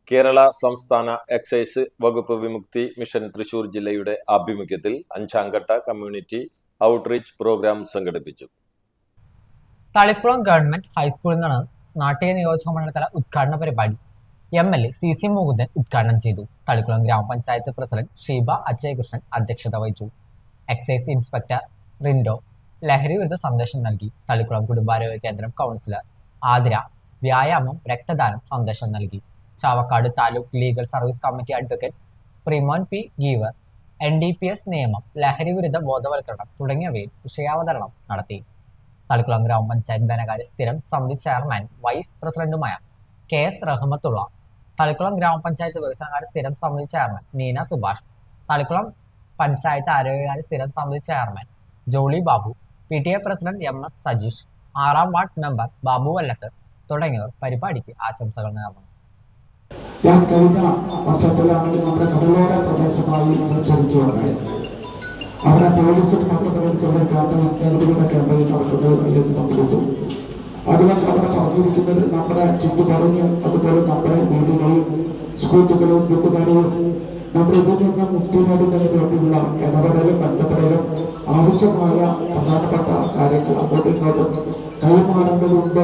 കേരള സംസ്ഥാന എക്സൈസ് വകുപ്പ് വിമുക്തി മിഷൻ തൃശൂർ ജില്ലയുടെ ആഭിമുഖ്യത്തിൽ 5ാം ഘട്ട കമ്മ്യൂണിറ്റി ഔട്ട്റീച്ച് പ്രോഗ്രാം സംഘടിപ്പിച്ചു. തളിക്കുളം ഗവൺമെന്റ് ഹൈസ്കൂളിൽ നിന്നാണ് നാട്ടിക നിയോജക മണ്ഡലതല ഉദ്ഘാടന പരിപാടി MLA CC മുകുന്ദൻ ഉദ്ഘാടനം ചെയ്തു. തളിക്കുളം ഗ്രാമപഞ്ചായത്ത് പ്രസിഡന്റ് ഷീബ അജയകൃഷ്ണൻ അധ്യക്ഷത വഹിച്ചു. എക്സൈസ് ഇൻസ്പെക്ടർ റിൻഡോ ലഹരി വിരുദ്ധ സന്ദേശം നൽകി. തളിക്കുളം കുടുംബാരോഗ്യ കേന്ദ്രം കൗൺസിലർ ആതിര വ്യായാമം രക്തദാനം സന്ദേശം നൽകി. Chavakkad taluk legal service committee advocate Primon P. Geevar NDPS നിയമം, ലഹരി വിരുദ്ധ ബോധവൽക്കരണം തുടങ്ങിയവയിൽ വിഷയാവതരണം നടത്തി. തളിക്കുളം ഗ്രാമപഞ്ചായത്ത് ധനകാര്യ സ്ഥിരം സമിതി ചെയർമാൻ വൈസ് പ്രസിഡന്റുമായ KS റഹ്മത്തുള്ള, തളിക്കുളം ഗ്രാമപഞ്ചായത്ത് വികസനകാര്യ സ്ഥിരം സമിതി ചെയർമാൻ നീന സുഭാഷ്, തളിക്കുളം പഞ്ചായത്ത് ആരോഗ്യകാര്യ സ്ഥിരം സമിതി chairman Jolly Babu, PTA president MS Sajeesh, 6ാം ward member Babu Vallath തുടങ്ങിയവർ പരിപാടിക്ക് ആശംസകൾ നേർന്നു. ഞാൻ കഴിഞ്ഞ വർഷത്തിലാണെങ്കിൽ നമ്മുടെ കടലോര പ്രദേശമായി സഞ്ചരിച്ചുകൊണ്ട് അവിടെ പോലീസ് ഡിപ്പാർട്ട്മെന്റിന്റെ ക്യാമ്പയിൻ നടക്കുന്നത് അതിലേക്ക് പങ്കെടുത്തു. അതുകൊണ്ട് അവിടെ പറഞ്ഞിരിക്കുന്നത് നമ്മുടെ ചുറ്റുപാടിനെയും അതുപോലെ നമ്മുടെ വീടിനെയും സ്കൂളുകളെയും വീട്ടുകാരെയും നമ്മുടെ ഇതിൽ നിന്ന് മുക്തി നേടുന്നതിന് വേണ്ടിയുള്ള ഇടപെടലും ബന്ധപ്പെടലും ആവശ്യമായ പ്രധാനപ്പെട്ട കാര്യങ്ങൾ അങ്ങോട്ടും ഇങ്ങോട്ടും കൈമാറേണ്ടതുണ്ട്.